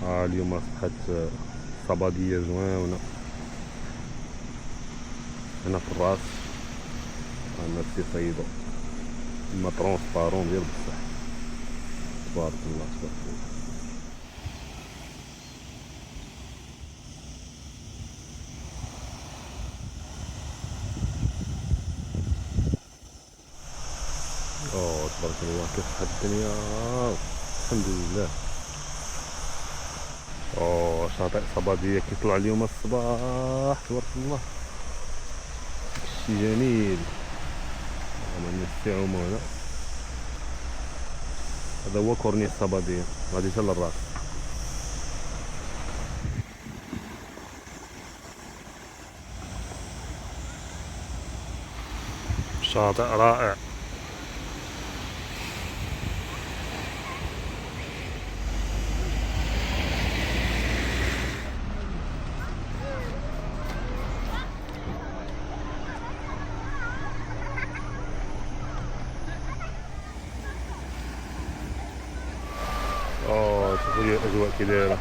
اليوم صبحت صبادية زوينة هنا في الراس. عندنا السيصيدو ما ترونسبارون ديال بصح، تبارك الله تبارك الله. تبارك الله كيف واحد الدنيا، الحمد لله. شاطئ صبادية كيطلع اليوم الصباح، تبارك الله داكشي جميل. عملنا السعومة هنا، هذا هو كورنيش صبادية غادي حتى للراس. شاطئ رائع. شوفوا لي الاجواء كي دايره.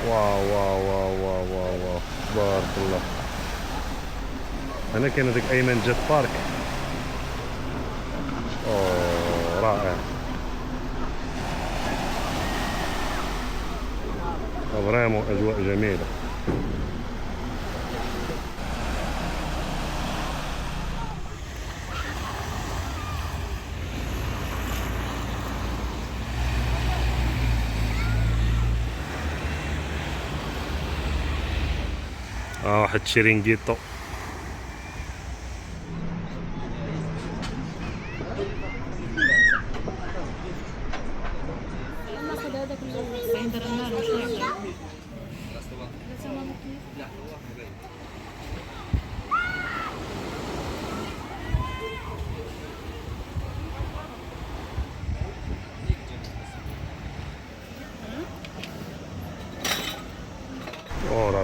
واو واو واو واو واو واو تبارك الله. هنا كاين هذاك ايمن جيت بارك. رائع. فريمون اجواء جميله. واحد شيرينغيتو.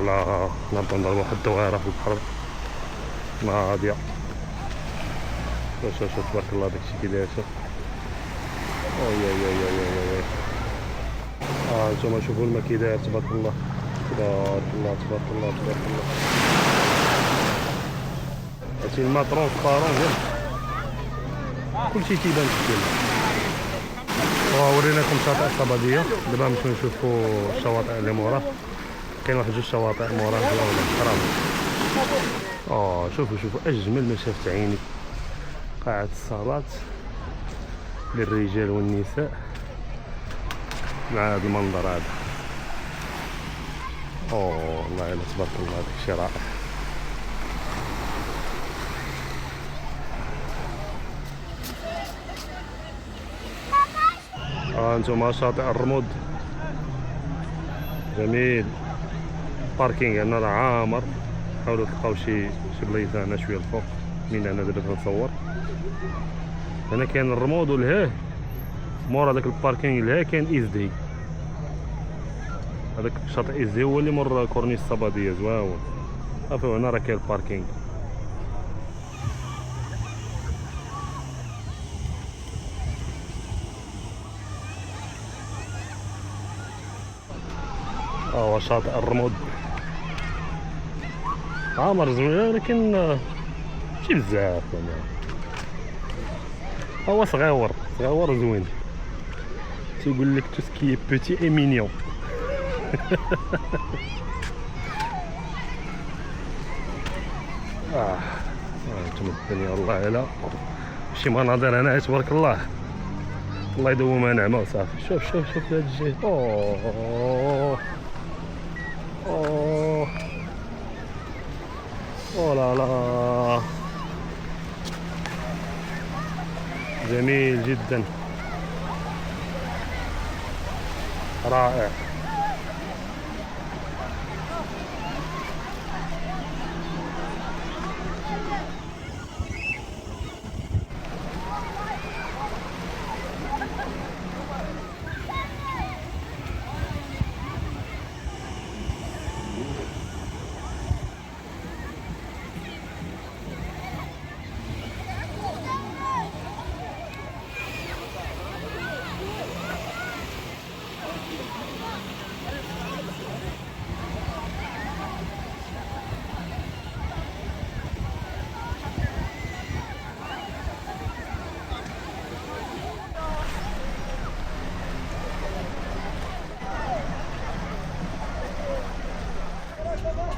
لا نبدا نضرب واحد الدويره في البحر ناضيه. شوف تبارك الله داكشي كي داير. شوف نتوما شوفوا الماء كي داير، تبارك الله تبارك الله تبارك الله تبارك الله. هادشي الماء ترونسبارون ديال كلشي تيبان في الدنيا. وريناكم شاطئ الصبادية. دابا نمشيو نشوفو الشواطئ اللي موراه. كاين واحد جوج شواطئ موراه زوينة كرام. شوفوا اجمل ما شافت عيني. قاعة الصالات للرجال والنساء مع هذا المنظر هذا. والله الا تبارك الله داكشي رائع. انتما شاطئ الرمود جميل. باركينغ عندنا راه عامر. حاولوا تلقاو شي بلايصه هنا شويه الفوق من هنا دابا تنصور. هنا كاين الرمود والهاه، مورا داك الباركينغ الهاه كاين ايزدي. هذاك شاطئ ايزدي هو اللي مور كورنيش الصباديه زواون. صافي هنا راه كاين الباركينغ. هو شاطئ الرمود عامر زوين، ولكن ماشي بزاف يعني. هو صغيور زوين. تيقول لك تو سكي بوتي اي مينيون. انتم الدنيا والله الا شي مناظر هنا تبارك الله. الله يدومها نعمه وصافي. شوف هاد الجهه. لا لا جميل جدا رائع.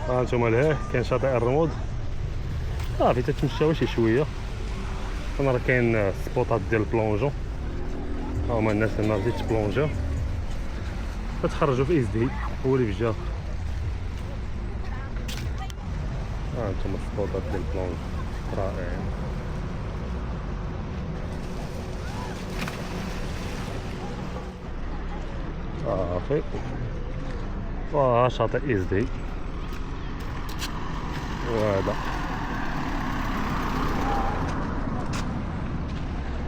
ها انتم لهيه كاين شاطئ الرمود صافي تتمشاو شي شويه. هنا راه كاين سبوطات ديال البلونجون، ها هما الناس اللي غادي تبلونجيو تخرجوا في اس دي هو اللي في الجهه. ها انتم السبوطات ديال البلونجون رائعين. صافي شاطئ اس دي وهذا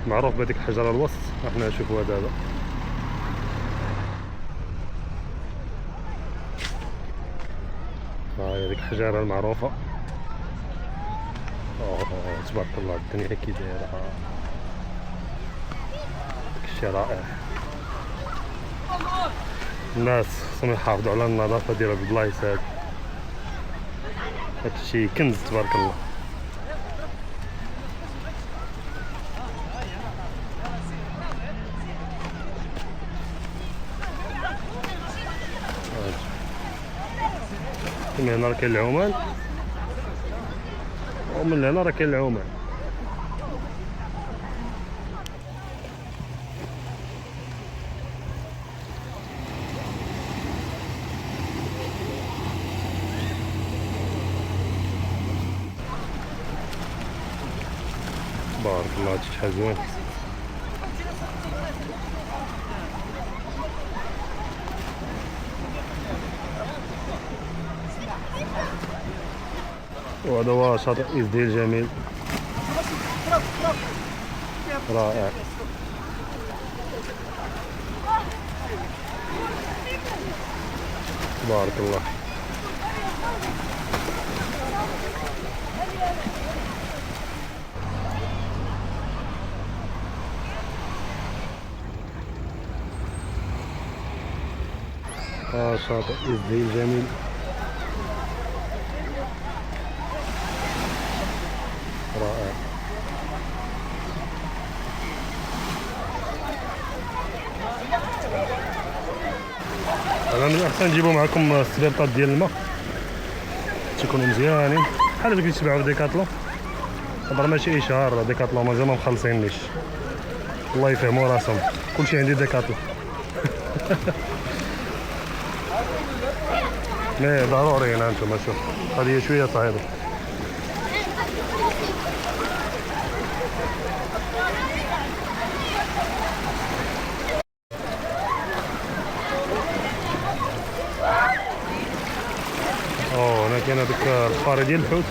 معروف بهذيك الحجره الوسط. احنا نشوفوها دابا. هاي هذيك الحجره المعروفه. تبارك الله الدنيا كي دايره، داكشي رائع. الناس خصهم يحافظوا على النظافه ديال هاد البلايص هاد، هادشي كنز تبارك الله. من هنا راه كاين العمان، ومن هنا راه كاين العمان. بارك الله هادشي شحال زوين. وهذا هو شاطئ اس دي الجميل رائع. بارك الله. شاطئ اس دي الجميل رائع. انا من الاحسن تجيبوا معكم السبيرطات ديال الماء تيكونوا مزيانين بحال هذوك اللي تباعوا في ديكاتلون. هضر ماشي اشهار، ديكاتلون مازال ما مخلصينيش، الله يفهموا راسهم، كلشي عندي ديكاتلون. مي ضروري هنا انتم شوف هذه شويه صعيبه. هنا كاين هذاك الفاري ديال الحوت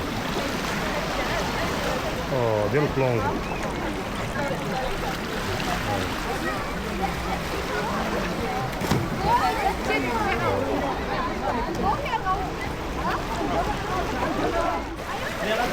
ديال البلونج. يلا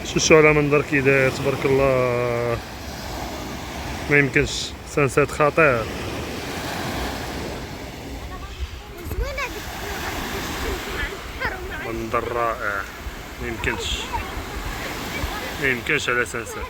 شوفوا على منظر كي داير تبارك الله، ما يمكنش. سانسات خطير. منظر رائع، ما يمكنش على سانسات.